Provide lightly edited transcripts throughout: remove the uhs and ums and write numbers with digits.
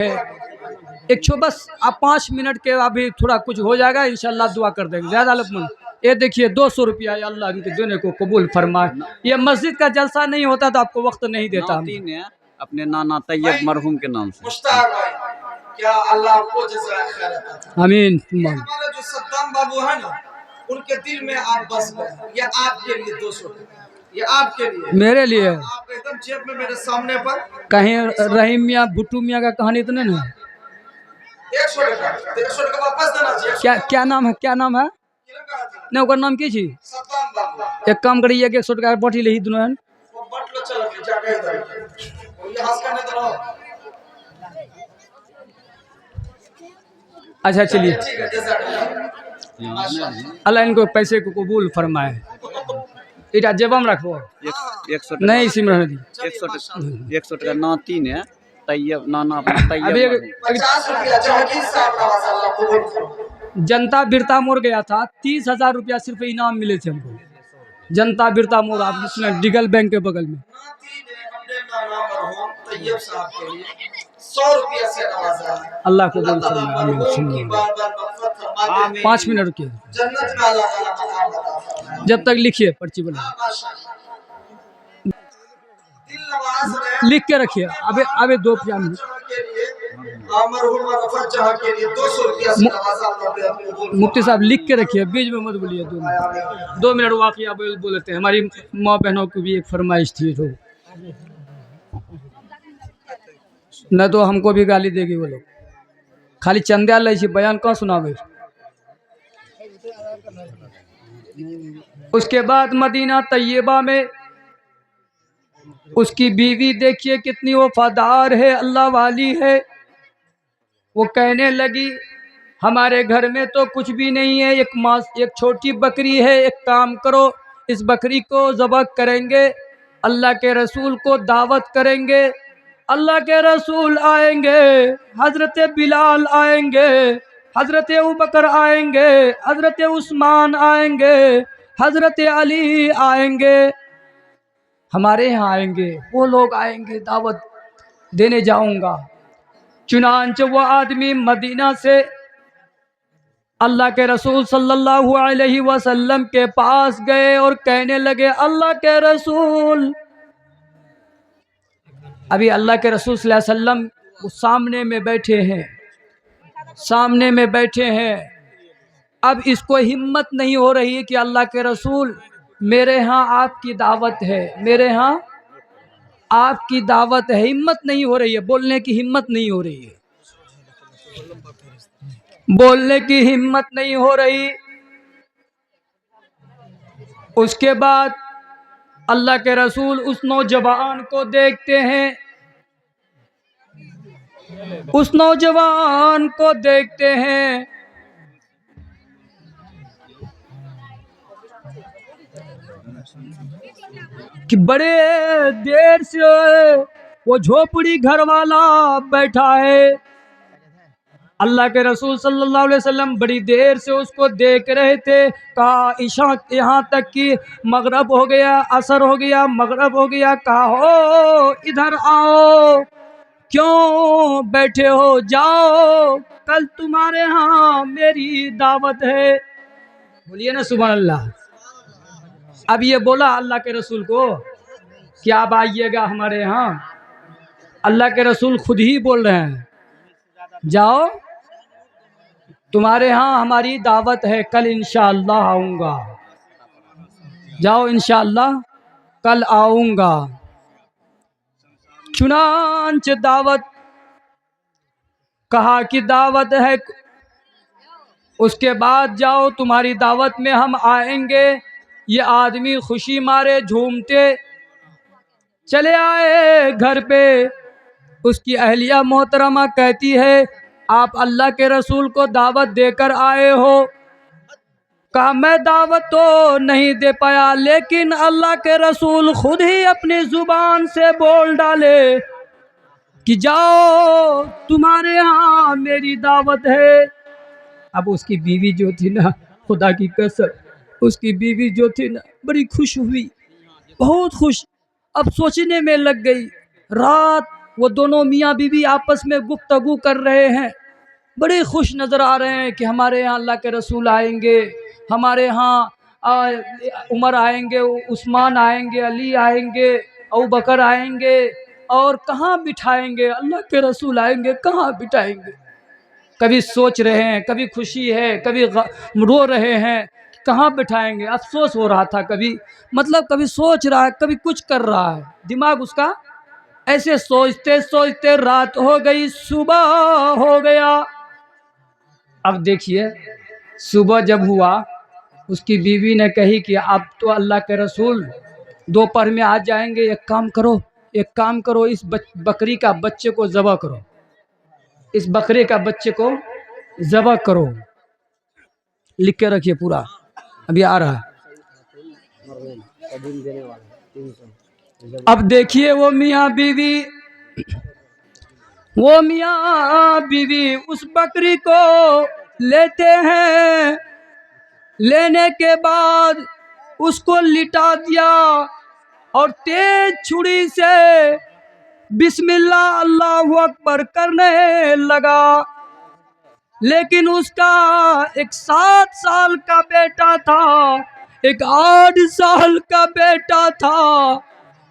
एक छो बस आप 5 मिनट के अभी थोड़ा कुछ हो जाएगा, इंशाल्लाह दुआ कर देंगे। ज़्यादा लोग ये देखिए 200 रुपया, अल्लाह इनके देने को कबूल फरमाए। ये मस्जिद का जलसा नहीं होता तो आपको वक्त नहीं देता। अपने नाना तैयब मरहूम के नाम से क्या अल्लाह आपको जज़ाए खैर अता फरमाए। आमीन। हमारा जो सद्दाम बाबू है ना, उनके दिल में आप बस गए। ये आपके लिए 200 टका, ये आपके लिए, मेरे लिए। आप एकदम जेब में मेरे सामने पर कहीं रहीम मियाँ भुट्टू मियाँ का कहानी तो नहीं है? 100 टका, 100 टका वापस देना चाहिए। क्या नाम है, क्या नाम है? नहीं ओकर नाम की छी? सद्दाम बाबू। एक काम करिए कि 100 टका बाँटी ली दोनों हैं। वो बट लो, चलो के जाके इधर ये हंस करने दो। अच्छा चलिए, ठीक है, जज़ाकल्लाह। अल्लाह इनको पैसे को कबूल फरमाए। इटा जेबम रखो, 100 नहीं इसी में रहने दी। 100 टका नाती ने तैयब नाना अपना अभी तैयब 50 रुपया जहांगीर साहब नवाज अल्लाह कबूल फरमाए। जनता बिरता मोड़ गया था, 30,000 रुपया सिर्फ इनाम मिले थे हमको। जनता बिरता मोड़, आप सुने, डिगल बैंक के बगल में। नाती ने अपने नाना मरहूम तैयब साहब के लिए 100 रुपया से नवाजा है। अल्लाह को कबूल फरमाए। मरहूम की बार-बार मग़फ़िरत फरमाते हुए 5 मिनट रुकिए, जन्नत में अल्लाह ताला मकाम अता फरमाए। जब तक लिखिए पर्ची बना दिल नवाज ने लिख के रखिए। अबे 2 मिनट के लिए मरहूम रफ़त जहां के लिए 200 रुपया से नवाजा अल्लाह पे अपने कबूल। मुफ्ती साहब लिख के रखिए, बीच में मत बोलिए। 2 मिनट वाक़िया बोल लेते हैं। हमारी माँ बहनों की भी एक फरमाइश थी, तो न तो हमको भी गाली देगी वो लोग। खाली चंदा ले छी, बयान कहाँ सुनावे। उसके बाद मदीना तैयबा में उसकी बीवी देखिए कितनी वफादार है, अल्लाह वाली है। वो कहने लगी हमारे घर में तो कुछ भी नहीं है, एक छोटी बकरी है, एक काम करो इस बकरी को ज़बह करेंगे, अल्लाह के रसूल को दावत करेंगे। अल्लाह के रसूल आएंगे, हजरत बिलाल आएंगे, हजरत अबू बकर आएंगे, हजरत उस्मान आएंगे, हजरत अली आएंगे, हमारे यहाँ आएंगे, वो लोग आएंगे, दावत देने जाऊंगा। चुनांचे वो आदमी मदीना से अल्लाह के रसूल सल्लल्लाहु अलैहि वसल्लम के पास गए और कहने लगे अल्लाह के रसूल। अभी अल्लाह के रसूल सल्लल्लाहु अलैहि वसल्लम सामने में बैठे हैं, सामने में बैठे हैं। अब इसको हिम्मत नहीं हो रही है कि अल्लाह के रसूल मेरे यहाँ आपकी दावत है, मेरे यहाँ आपकी दावत है। हिम्मत नहीं हो रही है, बोलने की हिम्मत नहीं हो रही है, बोलने की हिम्मत नहीं हो रही। उसके बाद अल्लाह के रसूल उस नौजवान को देखते हैं, उस नौजवान को देखते हैं कि बड़े देर से वो झोपड़ी घर वाला बैठा है। अल्लाह के रसूल सल्लल्लाहु अलैहि वसल्लम बड़ी देर से उसको देख रहे थे। कहा ईशा, यहाँ तक कि मगरब हो गया, असर हो गया, मगरब हो गया। कहा हो इधर आओ, क्यों बैठे हो, जाओ, कल तुम्हारे यहाँ मेरी दावत है। बोलिए ना सुभान अल्लाह। अब ये बोला अल्लाह के रसूल को कि आप आइएगा हमारे यहाँ। अल्लाह के रसूल खुद ही बोल रहे हैं जाओ तुम्हारे यहाँ हमारी दावत है, कल इंशाअल्लाह आऊँगा, जाओ इंशाअल्लाह कल आऊँगा। चुनांच दावत, कहा कि दावत है, उसके बाद जाओ तुम्हारी दावत में हम आएंगे। ये आदमी खुशी मारे झूमते चले आए घर पे। उसकी अहलिया मोहतरमा कहती है आप अल्लाह के रसूल को दावत देकर आए हो। कहा मैं दावत तो नहीं दे पाया, लेकिन अल्लाह के रसूल खुद ही अपनी जुबान से बोल डाले कि जाओ तुम्हारे यहाँ मेरी दावत है। अब उसकी बीवी जो थी ना, खुदा की कसम, उसकी बीवी जो थी ना बड़ी खुश हुई, बहुत खुश। अब सोचने में लग गई, रात वो दोनों मियाँ बीवी आपस में गुफ्तगू कर रहे हैं, बड़े खुश नज़र आ रहे हैं कि हमारे यहाँ अल्लाह के रसूल आएंगे, हमारे यहाँ उमर आएंगे, उस्मान आएंगे, अली आएंगे, अबू बकर आएंगे, और कहाँ बिठाएंगे, अल्लाह के रसूल आएंगे कहाँ बिठाएंगे। कभी सोच रहे हैं, कभी खुशी है, कभी रो रहे हैं, कहाँ बिठाएंगे। अफसोस हो रहा था, कभी मतलब कभी सोच रहा है, कभी कुछ कर रहा है, दिमाग उसका ऐसे सोचते सोचते रात हो गई, सुबह हो गया। अब देखिए सुबह जब हुआ, उसकी बीवी ने कही कि अब तो अल्लाह के रसूल दोपहर में आ जाएंगे, एक काम करो, एक काम करो, इस बकरी का बच्चे को ज़बह करो, इस बकरे का बच्चे को ज़बह करो। लिख के रखिए पूरा, अभी आ रहा है। अब देखिए वो मियाँ बीवी उस बकरी को लेते हैं, लेने के बाद उसको लिटा दिया और तेज छुरी से बिस्मिल्लाह अल्लाहु अकबर करने लगा। लेकिन उसका एक 7 साल का बेटा था, एक 8 साल का बेटा था,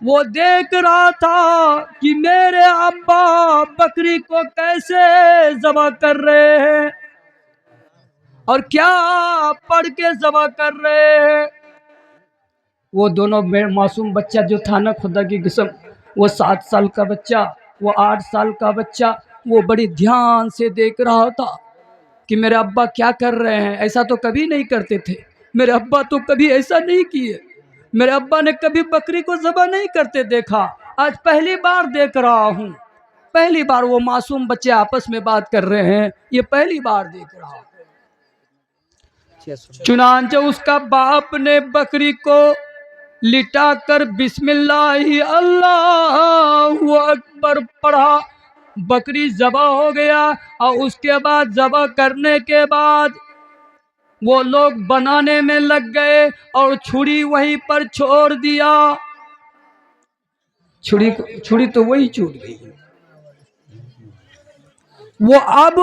वो देख रहा था कि मेरे अब्बा बकरी को कैसे ज़बह कर रहे हैं और क्या पढ़ के ज़बह कर रहे हैं। वो दोनों मासूम बच्चा जो था ना, खुदा की कसम, वो 7 साल का बच्चा, वो 8 साल का बच्चा, वो बड़ी ध्यान से देख रहा था कि मेरे अब्बा क्या कर रहे हैं। ऐसा तो कभी नहीं करते थे, मेरे अब्बा तो कभी ऐसा नहीं किए, मेरे अब्बा ने कभी बकरी को ज़बह नहीं करते देखा, आज पहली बार देख रहा हूँ। पहली बार वो मासूम बच्चे आपस में बात कर रहे हैं, ये पहली बार देख रहा हूँ। चुनांचे उसका बाप ने बकरी को लिटा कर बिस्मिल्लाह अल्लाहु अकबर पढ़ा, बकरी ज़बह हो गया। और उसके बाद ज़बह करने के बाद वो लोग बनाने में लग गए और छुरी वहीं पर छोड़ दिया। छुरी तो वही छूट गई। वो अब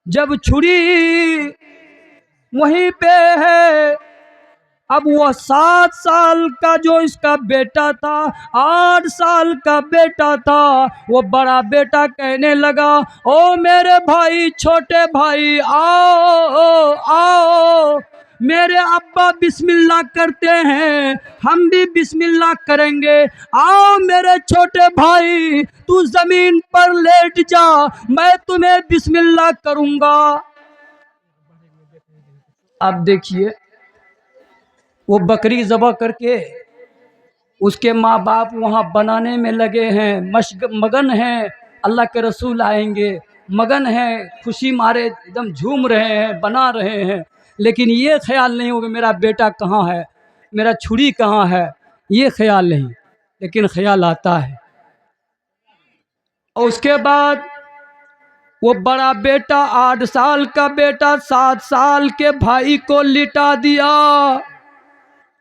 जब छुरी वहीं पे है, अब वो 7 साल का जो इसका बेटा था, 8 साल का बेटा था, वो बड़ा बेटा कहने लगा, ओ मेरे भाई, छोटे भाई, आओ आओ, मेरे अब्बा बिस्मिल्लाह करते हैं, हम भी बिस्मिल्लाह करेंगे। आओ मेरे छोटे भाई, तू जमीन पर लेट जा, मैं तुम्हें बिस्मिल्लाह करूंगा। अब देखिए वो बकरी ज़बह करके उसके माँ बाप वहाँ बनाने में लगे हैं, मगन हैं, अल्लाह के रसूल आएंगे, मगन हैं, खुशी मारे एकदम झूम रहे हैं, बना रहे हैं। लेकिन ये ख्याल नहीं होगा मेरा बेटा कहाँ है, मेरा छुरी कहाँ है, ये ख्याल नहीं, लेकिन ख्याल आता है। और उसके बाद वो बड़ा बेटा, 8 साल का बेटा, 7 साल के भाई को लिटा दिया।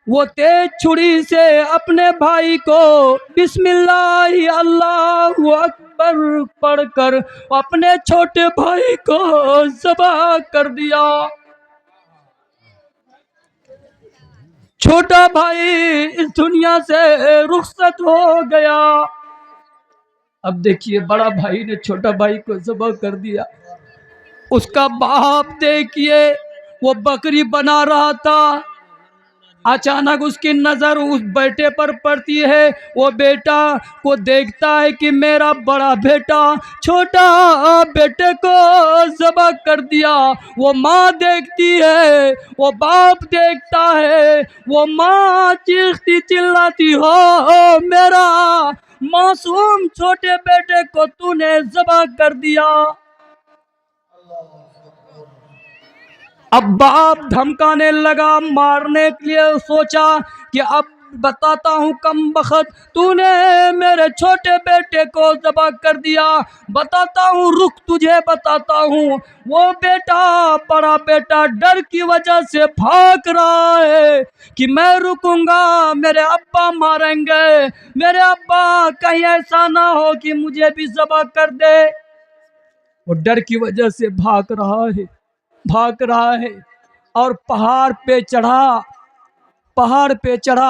वो तेज छुरी से अपने भाई को बिस्मिल्लाह अल्लाहु अकबर पढ़कर अपने छोटे भाई को ज़बह कर दिया। छोटा भाई इस दुनिया से रुखसत हो गया। अब देखिए बड़ा भाई ने छोटा भाई को ज़बह कर दिया। उसका बाप देखिए वो बकरी बना रहा था, अचानक उसकी नजर उस बेटे पर पड़ती है। वो बेटा को देखता है कि मेरा बड़ा बेटा छोटा बेटे को ज़बह कर दिया। वो माँ देखती है, वो बाप देखता है, वो माँ चीखती चिल्लाती, हो मेरा मासूम छोटे बेटे को तूने ज़बह कर दिया। अब बाप धमकाने लगा, मारने के लिए सोचा कि अब बताता हूँ कम बखत, तूने मेरे छोटे बेटे को ज़बह कर दिया। बताता हूँ, रुक, तुझे बताता हूँ। वो बेटा, बड़ा बेटा डर की वजह से भाग रहा है कि मैं रुकूंगा मेरे अब्बा मारेंगे, मेरे अब्बा कहीं ऐसा ना हो कि मुझे भी ज़बह कर दे। वो डर की वजह से भाग रहा है और पहाड़ पे चढ़ा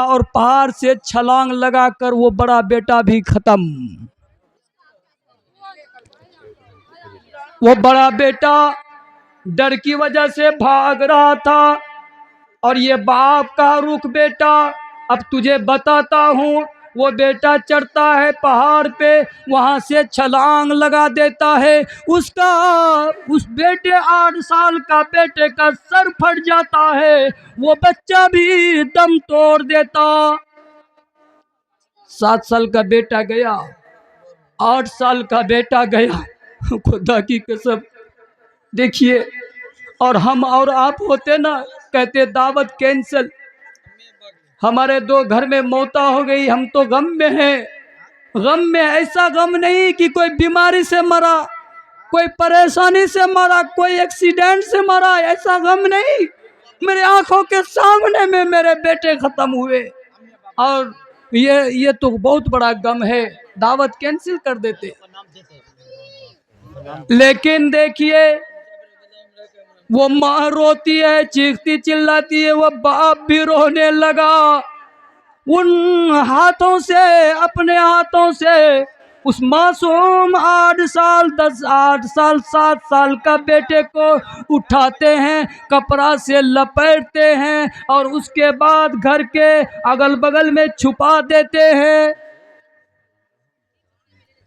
और पहाड़ से छलांग लगाकर वो बड़ा बेटा भी खत्म। वो बड़ा बेटा डर की वजह से भाग रहा था और ये बाप का, रुक बेटा, अब तुझे बताता हूँ। वो बेटा चढ़ता है पहाड़ पे, वहां से छलांग लगा देता है। उस बेटे 8 साल का बेटे का सर फट जाता है। वो बच्चा भी दम तोड़ देता। 7 साल का बेटा गया, 8 साल का बेटा गया। खुदा की कसम, देखिए, और हम और आप होते ना, कहते दावत कैंसिल। हमारे 2 घर में मौता हो गई, हम तो गम में हैं। गम में ऐसा गम नहीं कि कोई बीमारी से मरा, कोई परेशानी से मरा, कोई एक्सीडेंट से मरा, ऐसा गम नहीं। मेरे आंखों के सामने में मेरे बेटे खत्म हुए और ये तो बहुत बड़ा गम है। दावत कैंसिल कर देते। लेकिन देखिए, वो माँ रोती है, चीखती चिल्लाती है, वो बाप भी रोने लगा। उन हाथों से, अपने हाथों से उस मासूम 8 साल 7 साल का बेटे को उठाते हैं, कपड़ा से लपेटते हैं और उसके बाद घर के अगल बगल में छुपा देते हैं।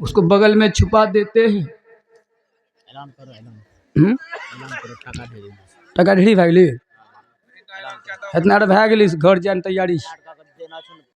उसको बगल में छुपा देते हैं। टका ढेरी भए गेली, इतना भए गेली, घर जाए तैयारी।